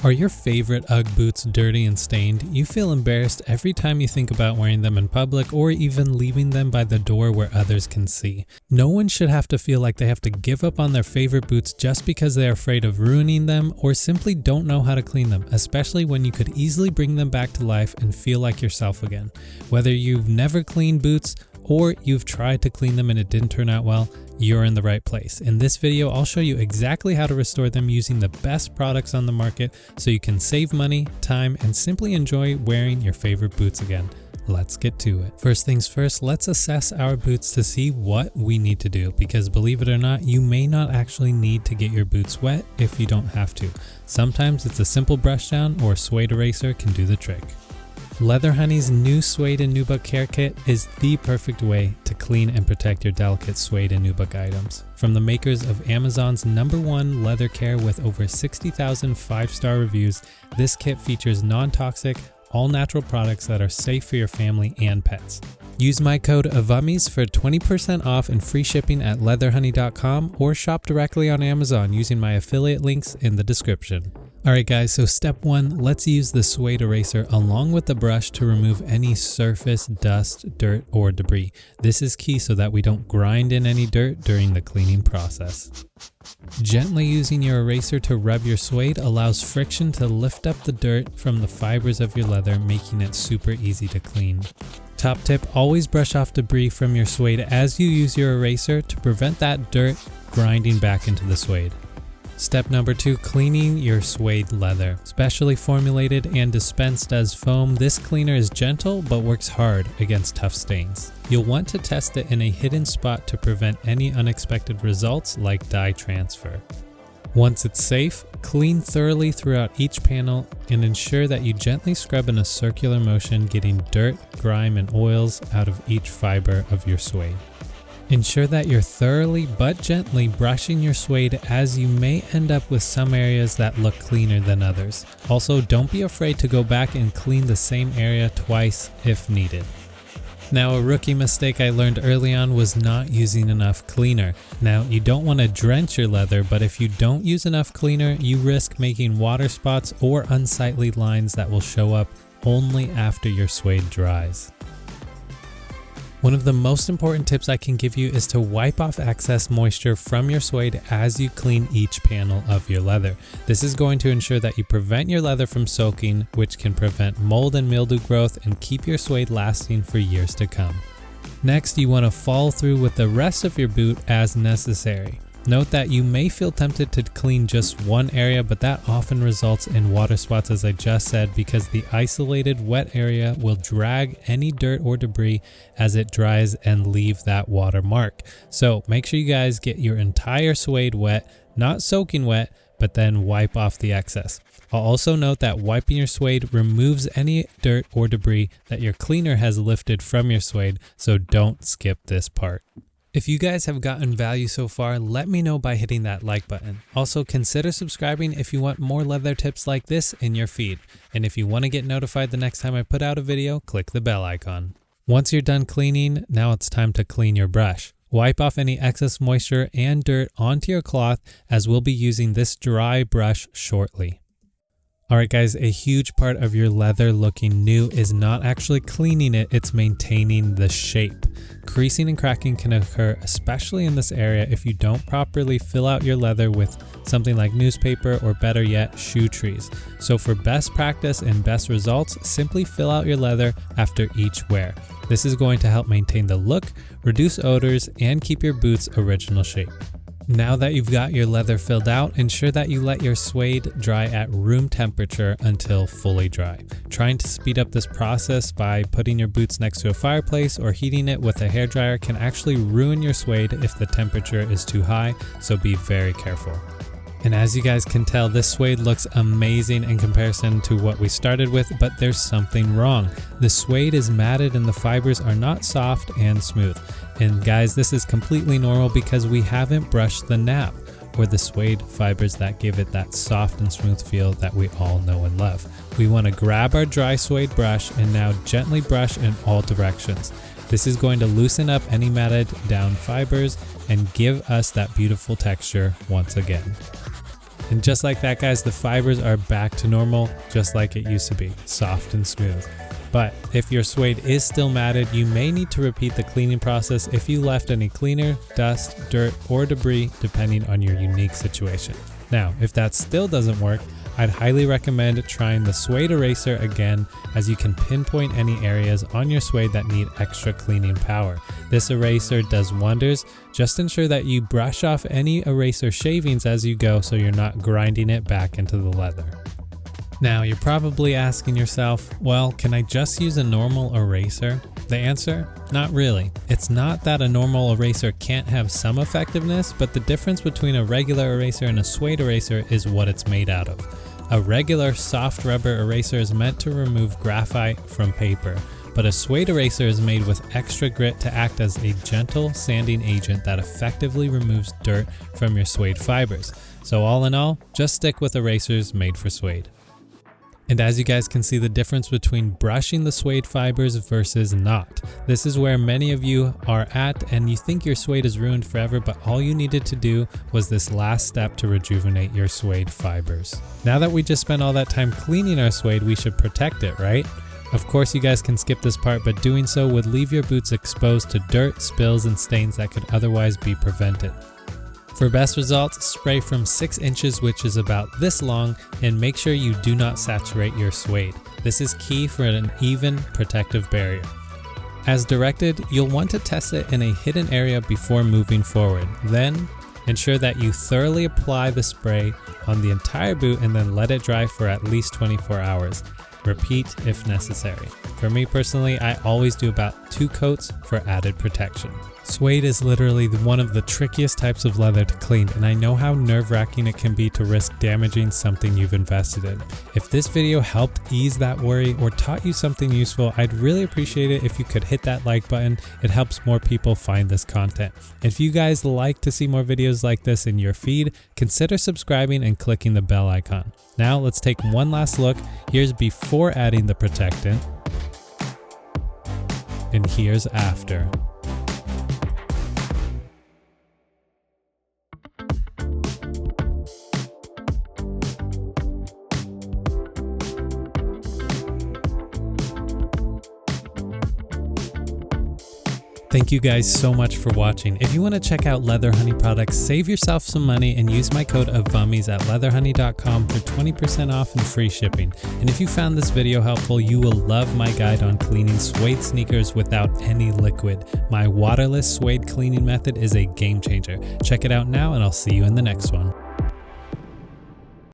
Are your favorite UGG boots dirty and stained? You feel embarrassed every time you think about wearing them in public or even leaving them by the door where others can see. No one should have to feel like they have to give up on their favorite boots just because they are afraid of ruining them or simply don't know how to clean them, especially when you could easily bring them back to life and feel like yourself again. Whether you've never cleaned boots or you've tried to clean them and it didn't turn out well, you're in the right place. In this video, I'll show you exactly how to restore them using the best products on the market so you can save money, time, and simply enjoy wearing your favorite boots again. Let's get to it. First things first, let's assess our boots to see what we need to do, because believe it or not, you may not actually need to get your boots wet if you don't have to. Sometimes it's a simple brush down or suede eraser can do the trick. Leather Honey's new Suede and Nubuck care kit is the perfect way to clean and protect your delicate suede and nubuck items. From the makers of Amazon's #1 leather care with over 60,000 5-star reviews, this kit features non-toxic, all-natural products that are safe for your family and pets. Use my code AVUMMIES for 20% off and free shipping at leatherhoney.com or shop directly on Amazon using my affiliate links in the description. Alright guys, so step 1, let's use the suede eraser along with the brush to remove any surface, dust, dirt, or debris. This is key so that we don't grind in any dirt during the cleaning process. Gently using your eraser to rub your suede allows friction to lift up the dirt from the fibers of your leather, making it super easy to clean. Top tip, always brush off debris from your suede as you use your eraser to prevent that dirt grinding back into the suede. Step number 2, cleaning your suede leather. Specially formulated and dispensed as foam, this cleaner is gentle but works hard against tough stains. You'll want to test it in a hidden spot to prevent any unexpected results like dye transfer. Once it's safe, clean thoroughly throughout each panel and ensure that you gently scrub in a circular motion, getting dirt, grime, and oils out of each fiber of your suede. Ensure that you're thoroughly but gently brushing your suede, as you may end up with some areas that look cleaner than others. Also, don't be afraid to go back and clean the same area twice if needed. Now, a rookie mistake I learned early on was not using enough cleaner. Now, you don't want to drench your leather, but if you don't use enough cleaner, you risk making water spots or unsightly lines that will show up only after your suede dries. One of the most important tips I can give you is to wipe off excess moisture from your suede as you clean each panel of your leather. This is going to ensure that you prevent your leather from soaking, which can prevent mold and mildew growth and keep your suede lasting for years to come. Next, you want to follow through with the rest of your boot as necessary. Note that you may feel tempted to clean just one area, but that often results in water spots, as I just said, because the isolated wet area will drag any dirt or debris as it dries and leave that water mark. So make sure you guys get your entire suede wet, not soaking wet, but then wipe off the excess. I'll also note that wiping your suede removes any dirt or debris that your cleaner has lifted from your suede, so don't skip this part. If you guys have gotten value so far, let me know by hitting that like button. Also, consider subscribing if you want more leather tips like this in your feed. And if you want to get notified the next time I put out a video, click the bell icon. Once you're done cleaning, now it's time to clean your brush. Wipe off any excess moisture and dirt onto your cloth, as we'll be using this dry brush shortly. Alright guys, a huge part of your leather looking new is not actually cleaning it, it's maintaining the shape. Creasing and cracking can occur, especially in this area, if you don't properly fill out your leather with something like newspaper or, better yet, shoe trees. So for best practice and best results, simply fill out your leather after each wear. This is going to help maintain the look, reduce odors, and keep your boots' original shape. Now that you've got your leather filled out, ensure that you let your suede dry at room temperature until fully dry. Trying to speed up this process by putting your boots next to a fireplace or heating it with a hairdryer can actually ruin your suede if the temperature is too high, so be very careful. And as you guys can tell, this suede looks amazing in comparison to what we started with, but there's something wrong. The suede is matted and the fibers are not soft and smooth. And guys, this is completely normal because we haven't brushed the nap, or the suede fibers that give it that soft and smooth feel that we all know and love. We want to grab our dry suede brush and now gently brush in all directions. This is going to loosen up any matted down fibers and give us that beautiful texture once again. And just like that, guys, the fibers are back to normal, just like it used to be, soft and smooth. But if your suede is still matted, you may need to repeat the cleaning process if you left any cleaner, dust, dirt, or debris, depending on your unique situation. Now, if that still doesn't work, I'd highly recommend trying the suede eraser again, as you can pinpoint any areas on your suede that need extra cleaning power. This eraser does wonders. Just ensure that you brush off any eraser shavings as you go so you're not grinding it back into the leather. Now, you're probably asking yourself, well, can I just use a normal eraser? The answer? Not really. It's not that a normal eraser can't have some effectiveness, but the difference between a regular eraser and a suede eraser is what it's made out of. A regular soft rubber eraser is meant to remove graphite from paper, but a suede eraser is made with extra grit to act as a gentle sanding agent that effectively removes dirt from your suede fibers. So all in all, just stick with erasers made for suede. And as you guys can see the difference between brushing the suede fibers versus not. This is where many of you are at, and you think your suede is ruined forever, but all you needed to do was this last step to rejuvenate your suede fibers. Now that we just spent all that time cleaning our suede, we should protect it, right? Of course, you guys can skip this part, but doing so would leave your boots exposed to dirt, spills, and stains that could otherwise be prevented. For best results, spray from 6 inches, which is about this long, and make sure you do not saturate your suede. This is key for an even protective barrier. As directed, you'll want to test it in a hidden area before moving forward. Then, ensure that you thoroughly apply the spray on the entire boot and then let it dry for at least 24 hours. Repeat if necessary. For me personally, I always do about 2 coats for added protection. Suede is literally one of the trickiest types of leather to clean, and I know how nerve-wracking it can be to risk damaging something you've invested in. If this video helped ease that worry or taught you something useful, I'd really appreciate it if you could hit that like button. It helps more people find this content. If you guys like to see more videos like this in your feed, consider subscribing and clicking the bell icon. Now let's take one last look. Here's before adding the protectant, and here's after. Thank you guys so much for watching. If you want to check out Leather Honey products, save yourself some money and use my code AVUMMIES at leatherhoney.com for 20% off and free shipping. And if you found this video helpful, you will love my guide on cleaning suede sneakers without any liquid. My waterless suede cleaning method is a game changer. Check it out now, and I'll see you in the next one.